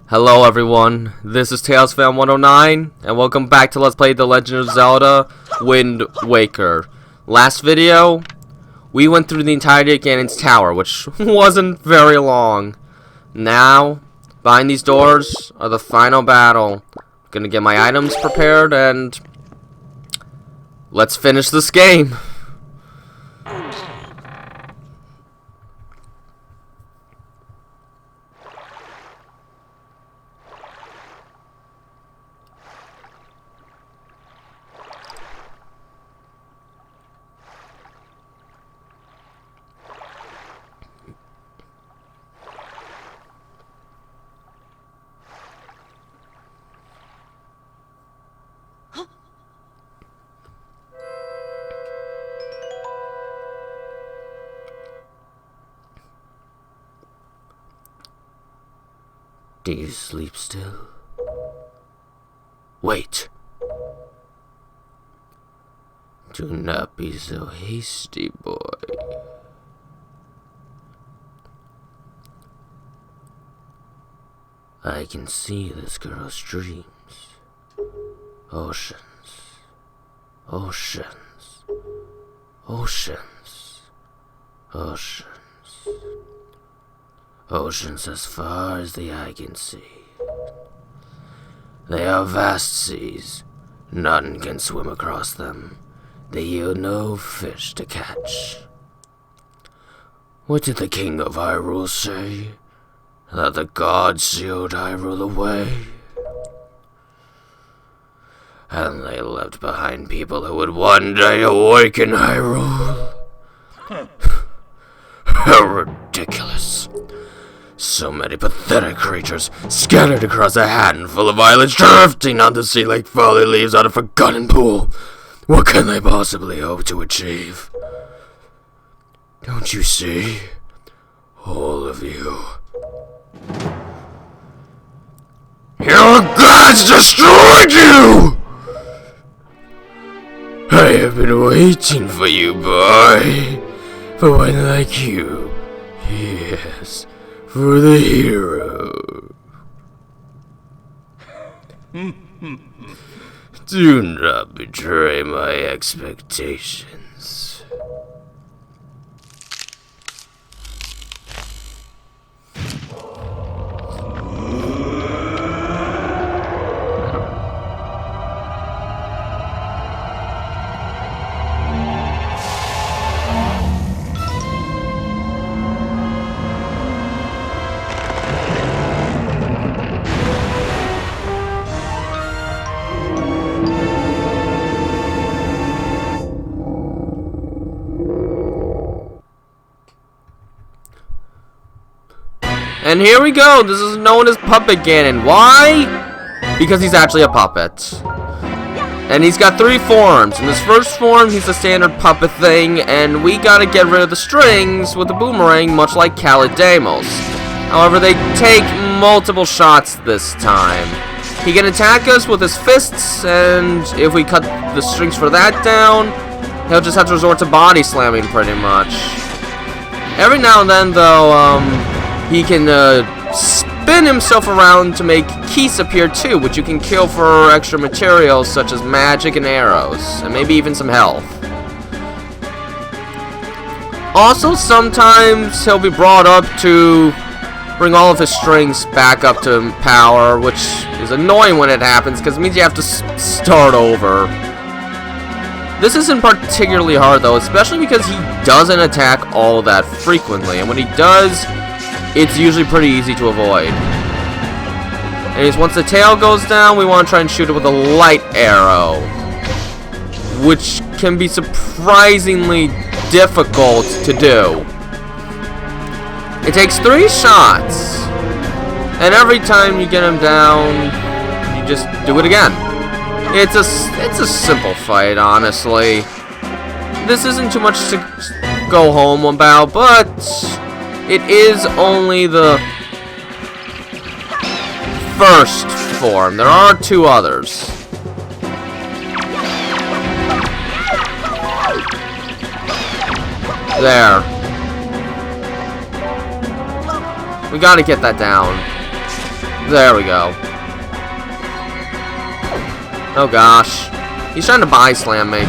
Hello everyone, this is TailsFan109, and welcome back to Let's Play The Legend of Zelda Wind Waker. Last video, we went through the entirety of Ganon's Tower, which wasn't very long. Now, behind these doors are the final battle. I'm gonna get my items prepared, and let's finish this game. Do you sleep still? Wait. Do not be so hasty, boy. I can see this girl's dreams. Oceans. Oceans. Oceans. Oceans. Oceans as far as the eye can see. They are vast seas. None can swim across them. They yield no fish to catch. What did the king of Hyrule say? That the gods sealed Hyrule away? And they left behind people who would one day awaken Hyrule? How ridiculous. So many pathetic creatures scattered across a handful of islands, drifting on the sea like fallen leaves on a forgotten pool. What can they possibly hope to achieve? Don't you see? All of you. Your gods destroyed you! I have been waiting for you, boy. For one like you. Yes. For the hero. Do not betray my expectations. And here we go. This is known as Puppet Ganon. Why? Because he's actually a puppet. And he's got 3 forms. In his first form, he's a standard puppet thing, and we gotta get rid of the strings with the boomerang, much like Calidamos. However, they take multiple shots this time. He can attack us with his fists, and if we cut the strings for that down, he'll just have to resort to body slamming pretty much. Every now and then, though, he can spin himself around to make keys appear too, which you can kill for extra materials such as magic and arrows, and maybe even some health. Also, sometimes he'll be brought up to bring all of his strings back up to power, which is annoying when it happens because it means you have to start over. This isn't particularly hard though, especially because he doesn't attack all that frequently, and when he does, it's usually pretty easy to avoid. Anyways, once the tail goes down, we want to try and shoot it with a light arrow, which can be surprisingly difficult to do. It takes 3 shots, and every time you get him down, you just do it again. It's a simple fight, honestly. This isn't too much to go home about, but it is only the first form. There are 2 others. There. We gotta get that down. There we go. Oh gosh. He's trying to body slam me.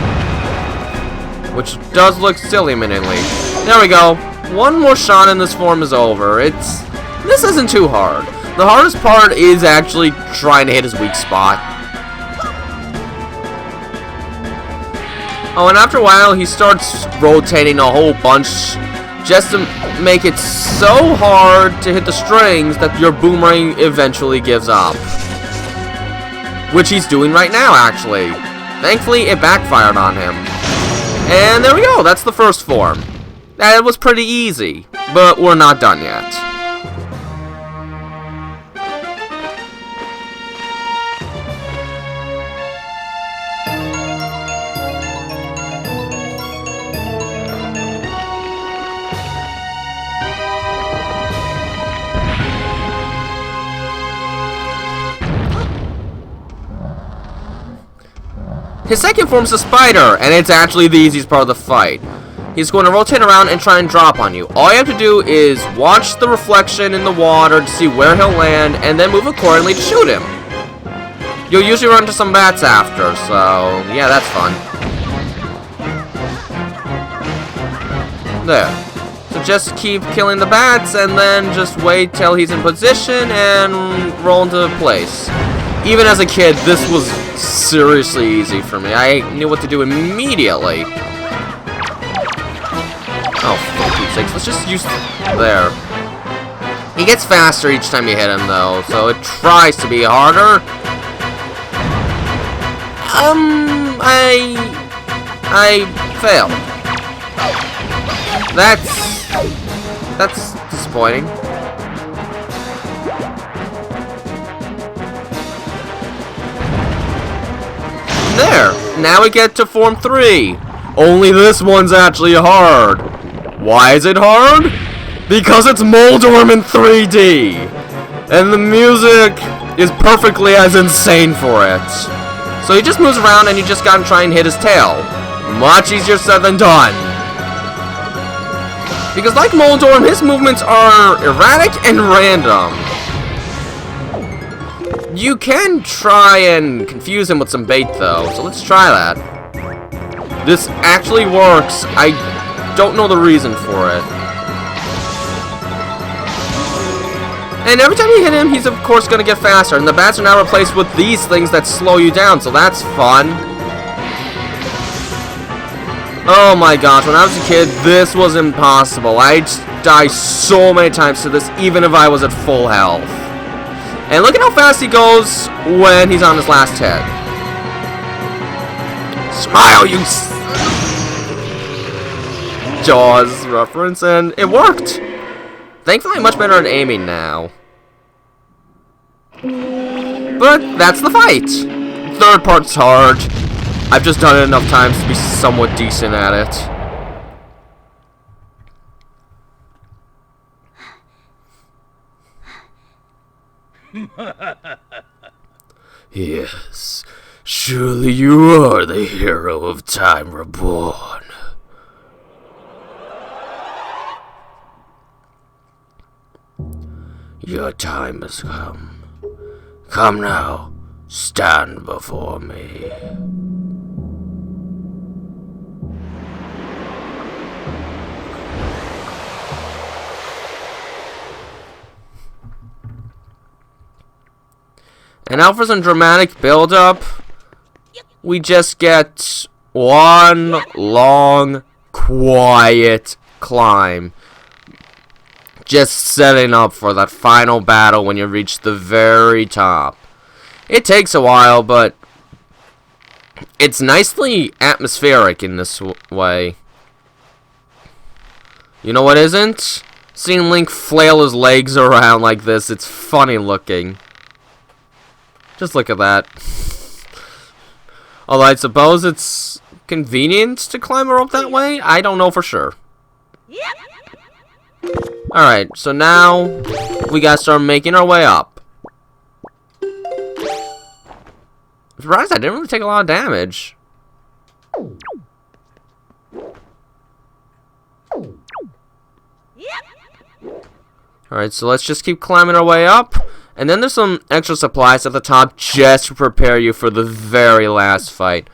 Which does look silly immediately. There we go. One more shot and this form is over. This isn't too hard. The hardest part is actually trying to hit his weak spot. Oh, and after a while, he starts rotating a whole bunch just to make it so hard to hit the strings that your boomerang eventually gives up. Which he's doing right now, actually. Thankfully, it backfired on him. And there we go, that's the first form. That was pretty easy, but we're not done yet. His second form's a spider, and it's actually the easiest part of the fight. He's going to rotate around and try and drop on you. All you have to do is watch the reflection in the water to see where he'll land, and then move accordingly to shoot him. You'll usually run into some bats after, so yeah, that's fun. There. So just keep killing the bats, and then just wait till he's in position and roll into place. Even as a kid, this was seriously easy for me. I knew what to do immediately. Oh, for Pete's sakes, let's just use... There. He gets faster each time you hit him, though, so it tries to be harder. I failed. That's disappointing. There! Now we get to Form 3. Only this one's actually hard. Why is it hard? Because it's Moldorm in 3D. And the music is perfectly as insane for it. So he just moves around and you just gotta try and hit his tail. Much easier said than done. Because like Moldorm, his movements are erratic and random. You can try and confuse him with some bait, though, so let's try that. This actually works. I don't know the reason for it. And every time you hit him, he's of course going to get faster, and the bats are now replaced with these things that slow you down, so that's fun. Oh my gosh, when I was a kid, this was impossible. I'd die so many times to this, even if I was at full health. And look at how fast he goes when he's on his last hit. Smile, you Jaws reference, and it worked. Thankfully, I'm much better at aiming now. But that's the fight. Third part's hard. I've just done it enough times to be somewhat decent at it. Yes, surely you are the hero of Time Reborn. Your time has come. Come now, stand before me. And now for some dramatic build-up, we just get one long, quiet climb. Just setting up for that final battle when you reach the very top. It takes a while, but it's nicely atmospheric in this way. You know what isn't? Seeing Link flail his legs around like this, it's funny looking. Just look at that. Although I suppose it's convenient to climb her up that way? I don't know for sure. Alright, so now we gotta start making our way up. I'm surprised I didn't really take a lot of damage. Alright, so let's just keep climbing our way up. And then there's some extra supplies at the top just to prepare you for the very last fight.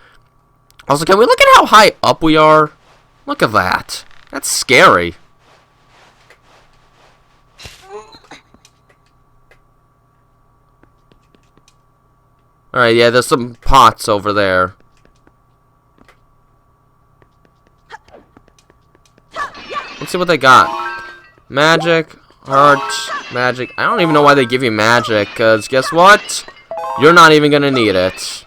Also, can we look at how high up we are? Look at that. That's scary. Alright, yeah, there's some pots over there. Let's see what they got. Magic, heart, magic. I don't even know why they give you magic, because guess what? You're not even gonna need it.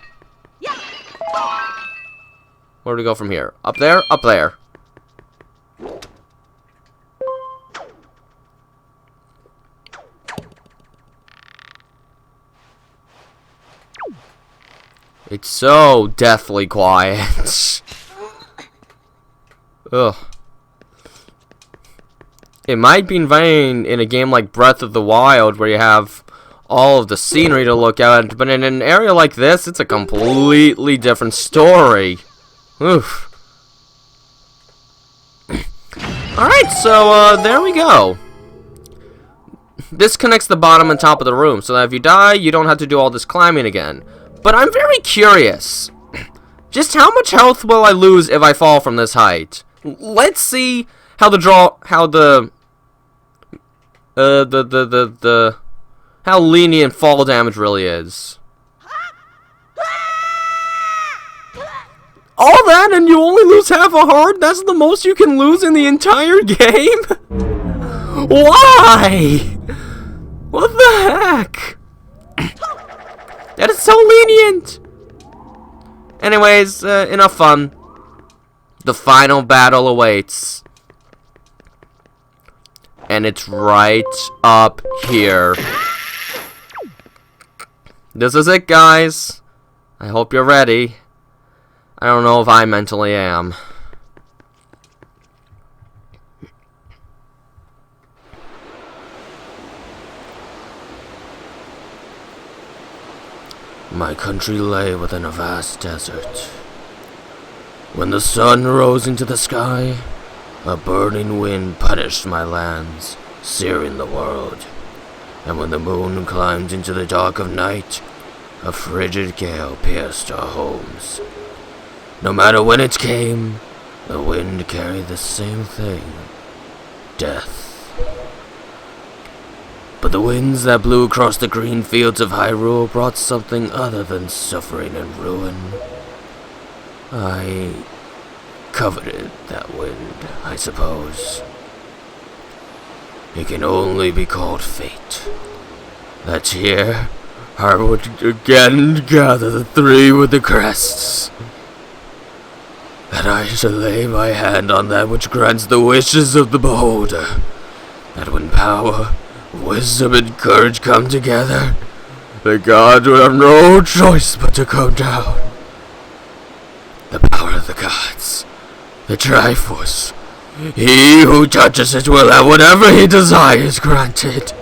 Where do we go from here? Up there? Up there. It's so deathly quiet. Ugh. It might be in vain in a game like Breath of the Wild where you have all of the scenery to look at, but in an area like this, it's a completely different story. Oof. Alright, so, there we go. This connects the bottom and top of the room, so that if you die, you don't have to do all this climbing again. But I'm very curious. Just how much health will I lose if I fall from this height? Let's see how how lenient fall damage really is. All that and you only lose half a heart? That's the most you can lose in the entire game? Why? What the heck? That is so lenient! Anyways, enough fun. The final battle awaits. And it's right up here. This is it, guys. I hope you're ready. I don't know if I mentally am. My country lay within a vast desert. When the sun rose into the sky, a burning wind punished my lands, searing the world. And when the moon climbed into the dark of night, a frigid gale pierced our homes. No matter when it came, the wind carried the same thing: death. But the winds that blew across the green fields of Hyrule brought something other than suffering and ruin. I coveted that wind, I suppose. It can only be called fate. That here, I would again gather the three with the crests. That I shall lay my hand on that which grants the wishes of the beholder. That when power, wisdom, and courage come together, the gods will have no choice but to come down. The power of the gods, the Triforce. He who touches it will have whatever he desires granted.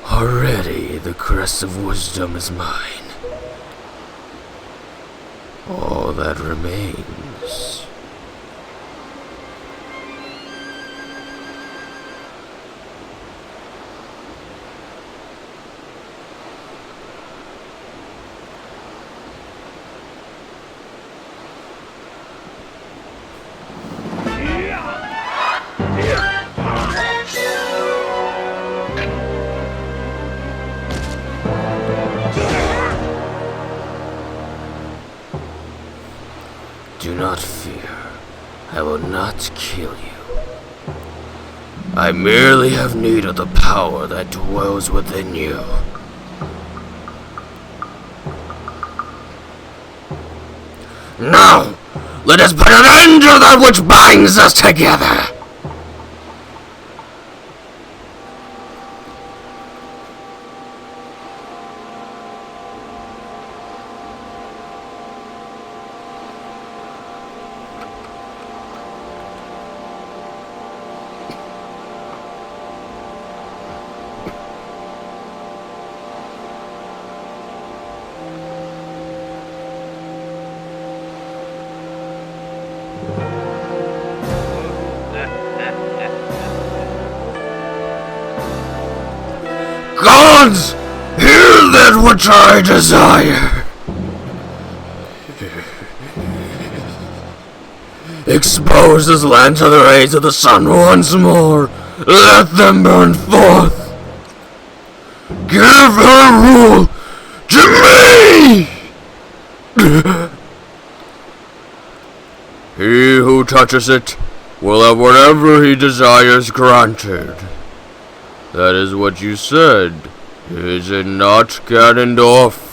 Already the crest of wisdom is mine. All that remains. Do not fear. I will not kill you. I merely have need of the power that dwells within you. Now, let us put an end to that which binds us together! ones, hear that which I desire. Expose this land to the rays of the sun once more. Let them burn forth. Give her rule to me! He who touches it will have whatever he desires granted. That is what you said, is it not, Ganondorf?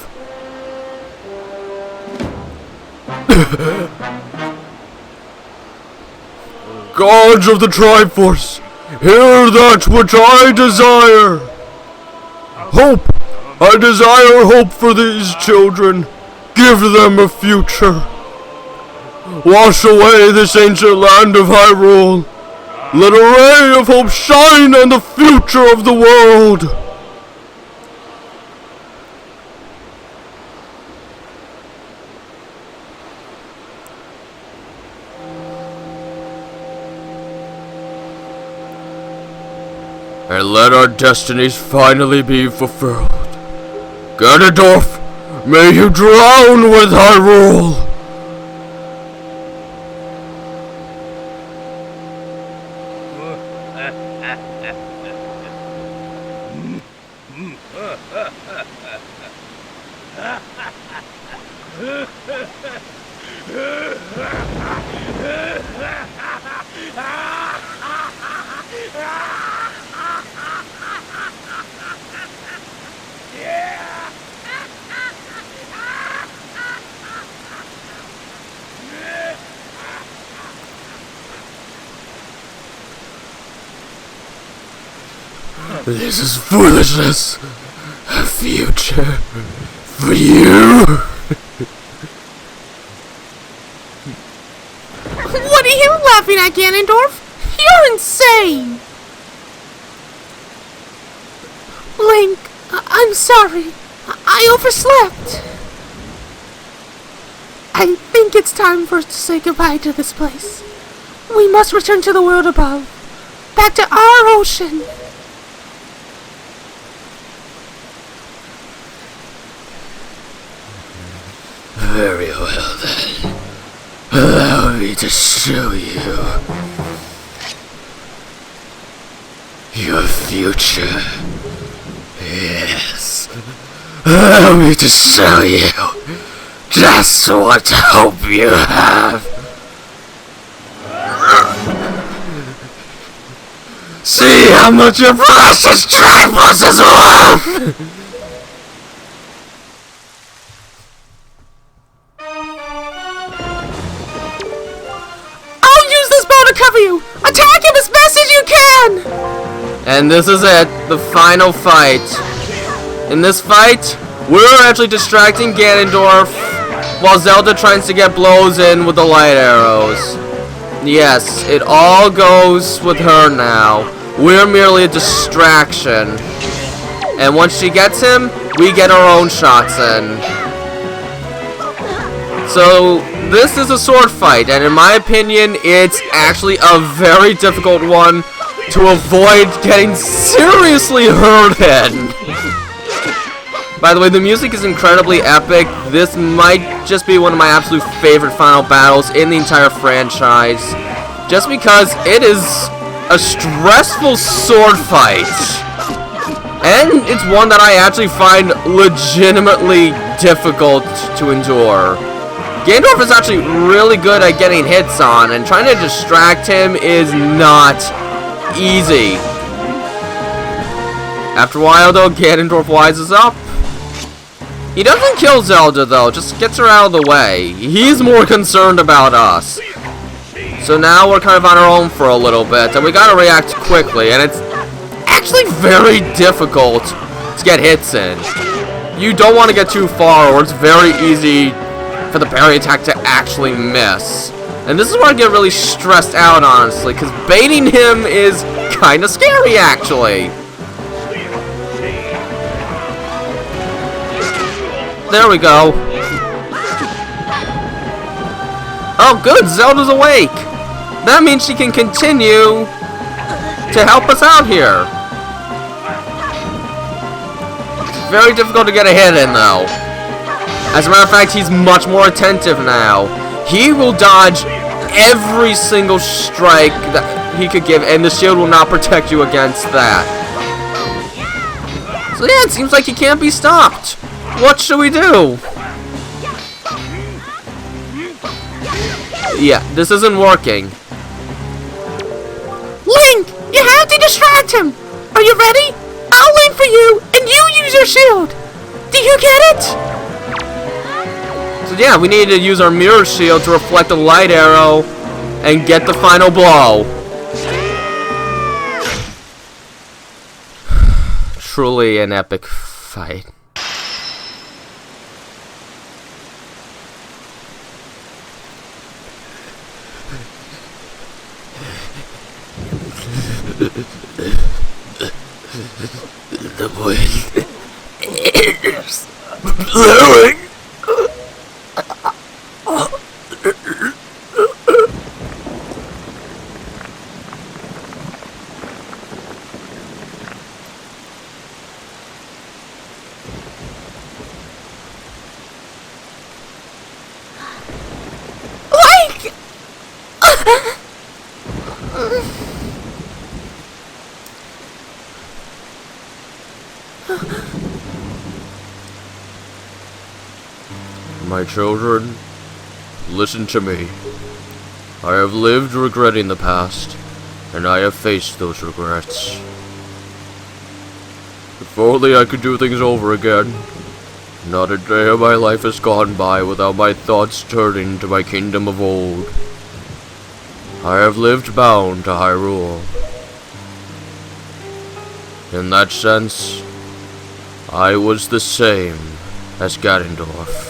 Gods of the Triforce, hear that which I desire! Hope! I desire hope for these children. Give them a future. Wash away this ancient land of Hyrule. Let a ray of hope shine on the future of the world. And let our destinies finally be fulfilled. Ganondorf, may you drown with Hyrule! This is foolishness. A future for you. What are you laughing at, Ganondorf? You're insane! Link, I'm sorry. I overslept. I think it's time for us to say goodbye to this place. We must return to the world above. Back to our ocean. Very well then. Allow me to show you your future. Yes. Allow me to show you just what hope you have. See how much your precious Triforce is worth! Cover you! Attack him as best as you can! And this is it, the final fight. In this fight, we're actually distracting Ganondorf while Zelda tries to get blows in with the light arrows. Yes, it all goes with her now. We're merely a distraction. And once she gets him, we get our own shots in. So, this is a sword fight, and in my opinion, it's actually a very difficult one to avoid getting seriously hurt in. By the way, the music is incredibly epic. This might just be one of my absolute favorite final battles in the entire franchise, just because it is a stressful sword fight. And it's one that I actually find legitimately difficult to endure. Ganondorf is actually really good at getting hits on, and trying to distract him is not easy. After a while, though, Ganondorf wises up. He doesn't kill Zelda, though, just gets her out of the way. He's more concerned about us. So now we're kind of on our own for a little bit, and we gotta react quickly, and it's actually very difficult to get hits in. You don't want to get too far, or it's very easy for the parry attack to actually miss. And this is where I get really stressed out, honestly, because baiting him is kind of scary, actually. There we go. Oh, good, Zelda's awake. That means she can continue to help us out here. very difficult to get a hit in, though. As a matter of fact, he's much more attentive now. He will dodge every single strike that he could give, and the shield will not protect you against that. So yeah, it seems like he can't be stopped. What should we do? Yeah, this isn't working. Link, you have to distract him. Are you ready? I'll wait for you, and you use your shield. Do you get it? So yeah, we need to use our mirror shield to reflect a light arrow and get the final blow. Truly an epic fight. The wind is blowing. Link! My children, listen to me. I have lived regretting the past, and I have faced those regrets. If only I could do things over again. Not a day of my life has gone by without my thoughts turning to my kingdom of old. I have lived bound to Hyrule. In that sense, I was the same as Ganondorf.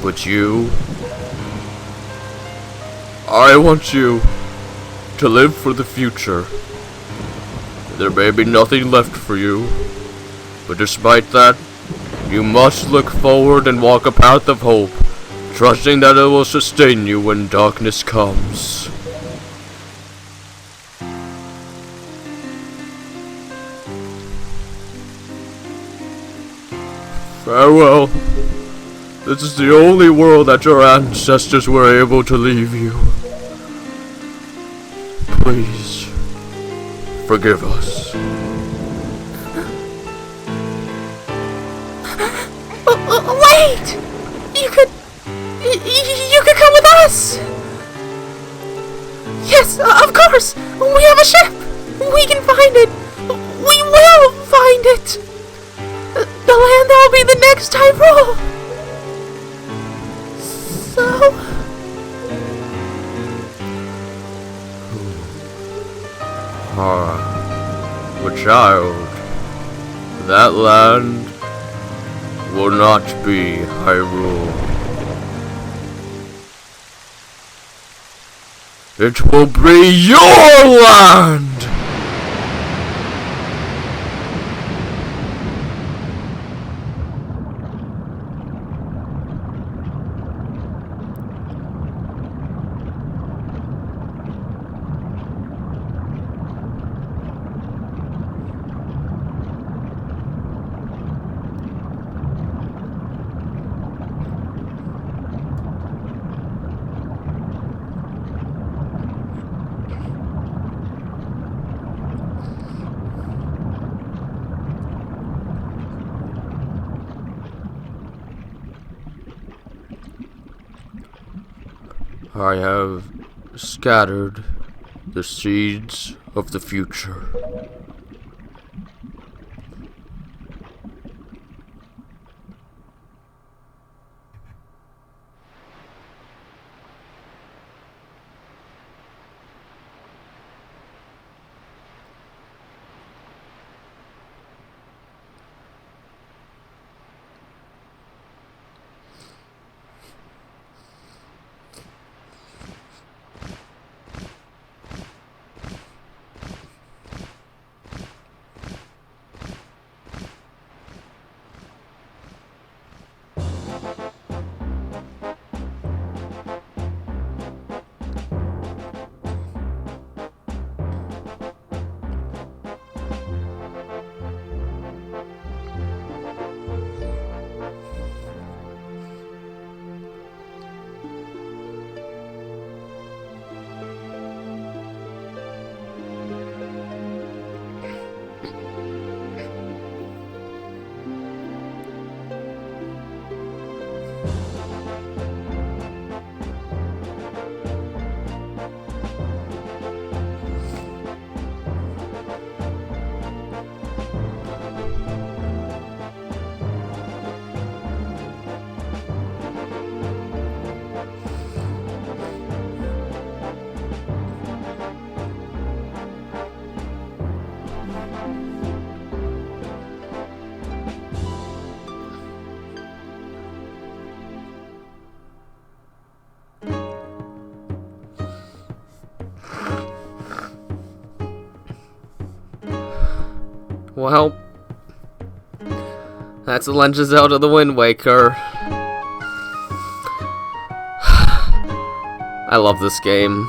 But you, I want you to live for the future. There may be nothing left for you, but despite that, you must look forward and walk a path of hope, trusting that it will sustain you when darkness comes. Farewell. This is the only world that your ancestors were able to leave you. Please, forgive us. Wait! You could come with us! Yes, of course! We have a ship! We can find it! We will find it! The land that will be the next Hyrule! So... But child, that land will not be Hyrule. It will be your land! I have scattered the seeds of the future. Well, that's The Legend of Zelda: The Wind Waker. I love this game.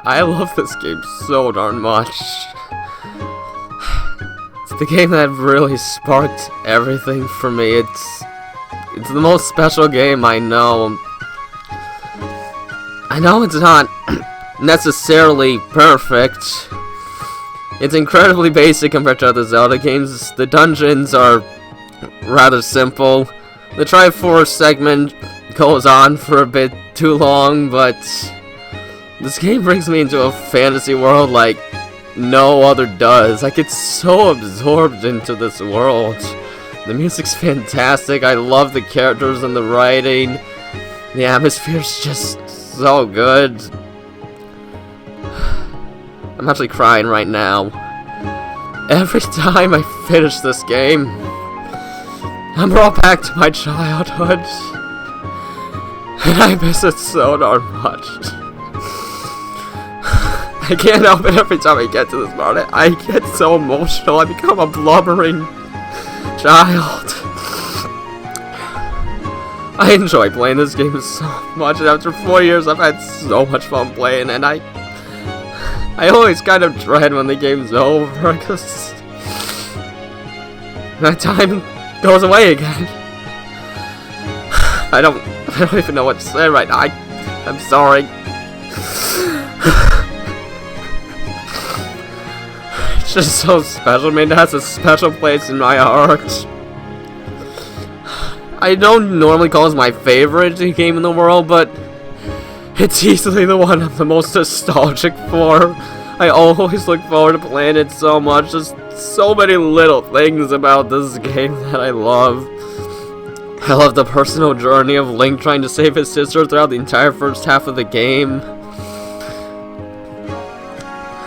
I love this game so darn much. It's the game that really sparked everything for me. It's the most special game I know. I know it's not necessarily perfect. It's incredibly basic compared to other Zelda games. The dungeons are rather simple. The Triforce segment goes on for a bit too long, but this game brings me into a fantasy world like no other does. I get so absorbed into this world. The music's fantastic. I love the characters and the writing. The atmosphere's just so good. I'm actually crying right now. Every time I finish this game, I'm brought back to my childhood. And I miss it so darn much. I can't help it every time I get to this part. I get so emotional. I become a blubbering child. I enjoy playing this game so much, and after 4 years I've had so much fun playing, and I always kind of dread when the game's over, because that time goes away again. I don't even know what to say right now. I'm sorry. It's just so special. I mean, it has a special place in my heart. I don't normally call it my favorite game in the world, but it's easily the one I'm the most nostalgic for. I always look forward to playing it so much. There's so many little things about this game that I love. I love the personal journey of Link trying to save his sister throughout the entire first half of the game.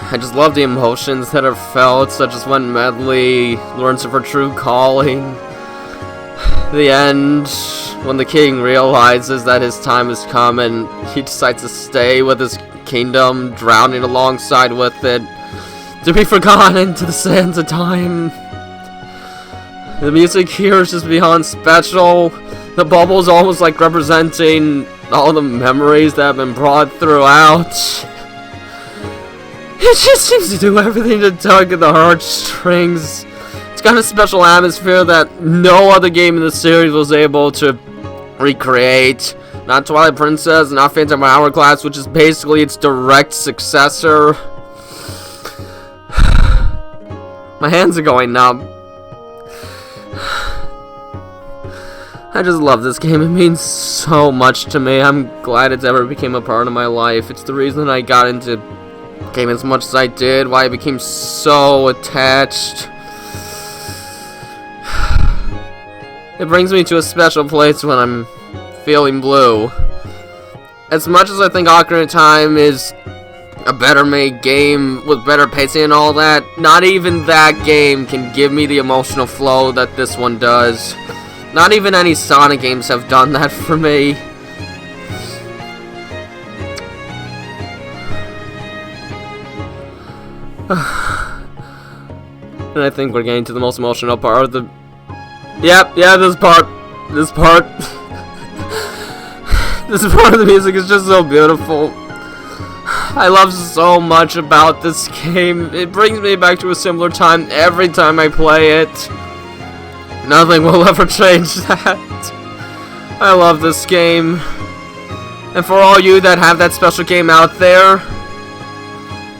I just love the emotions that are felt, such as when Medley learns of her true calling. The end, when the king realizes that his time has come and he decides to stay with his kingdom, drowning alongside with it, to be forgotten to the sands of time. The music here is just beyond special. The bubbles almost like representing all the memories that have been brought throughout. It just seems to do everything to tug at the heartstrings. It's got a special atmosphere that no other game in the series was able to recreate. Not Twilight Princess, not Phantom Hourglass, which is basically its direct successor. My hands are going numb. I just love this game. It means so much to me. I'm glad it's ever became a part of my life. It's the reason I got into game as much as I did, why I became so attached. It brings me to a special place when I'm feeling blue. As much as I think Ocarina of Time is a better made game with better pacing and all that, not even that game can give me the emotional flow that this one does. Not even any Sonic games have done that for me. And I think we're getting to the most emotional part of the... Yeah, this part. This part of the music is just so beautiful. I love so much about this game. It brings me back to a similar time every time I play it. Nothing will ever change that. I love this game. And for all you that have that special game out there,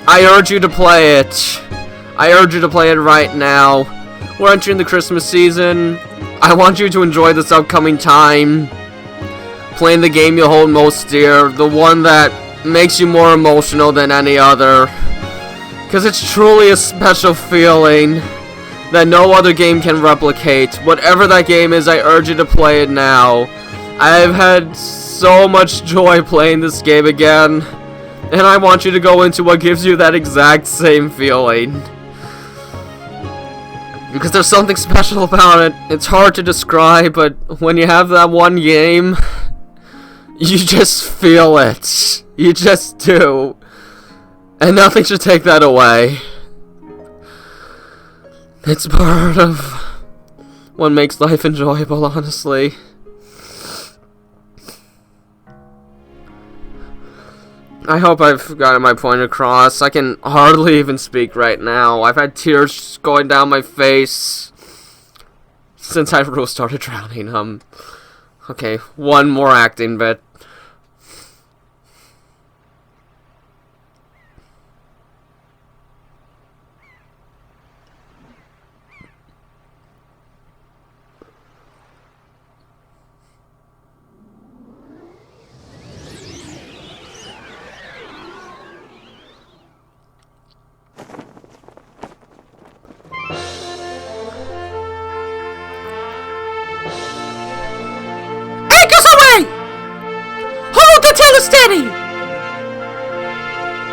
I urge you to play it. I urge you to play it right now. We're entering the Christmas season. I want you to enjoy this upcoming time. Playing the game you hold most dear. The one that makes you more emotional than any other. Because it's truly a special feeling that no other game can replicate. Whatever that game is, I urge you to play it now. I've had so much joy playing this game again. And I want you to go into what gives you that exact same feeling. Because there's something special about it. It's hard to describe, but when you have that one game, you just feel it. You just do. And nothing should take that away. It's part of what makes life enjoyable, honestly. I hope I've gotten my point across. I can hardly even speak right now. I've had tears going down my face since I started drowning. Okay, one more acting bit. Anchors away! Hold the tiller steady!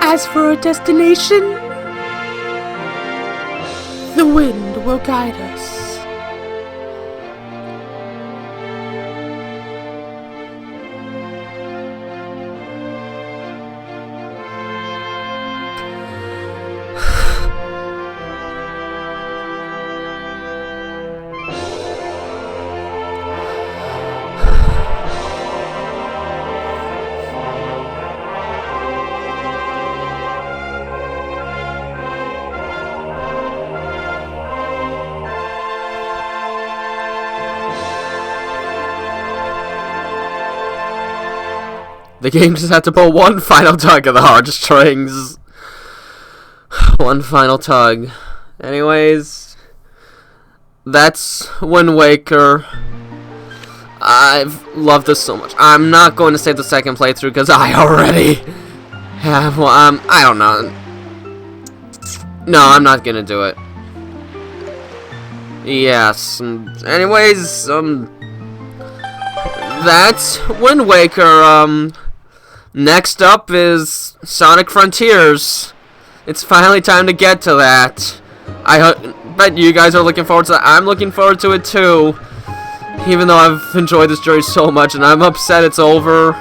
As for our destination, the wind will guide us. The game just had to pull one final tug of the heartstrings. One final tug. Anyways, that's Wind Waker. I've loved this so much. I'm not going to save the second playthrough because I already have one. I don't know. No, I'm not gonna do it. Yes. Anyways, that's Wind Waker. Next up is Sonic Frontiers. It's finally time to get to that. I bet you guys are looking forward to that. I'm looking forward to it too. Even though I've enjoyed this journey so much and I'm upset it's over,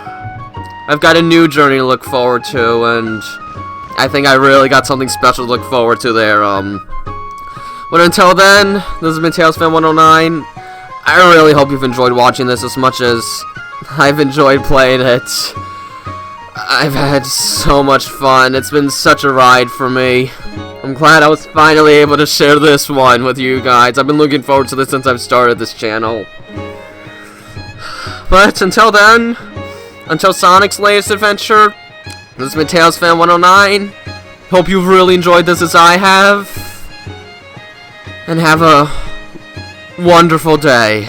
I've got a new journey to look forward to, and I think I really got something special to look forward to there. But until then, this has been TalesFan109. I really hope you've enjoyed watching this as much as I've enjoyed playing it. I've had so much fun. It's been such a ride for me. I'm glad I was finally able to share this one with you guys. I've been looking forward to this since I've started this channel. But until then, until Sonic's latest adventure, this has been TalesFan109. Hope you've really enjoyed this as I have. And have a wonderful day.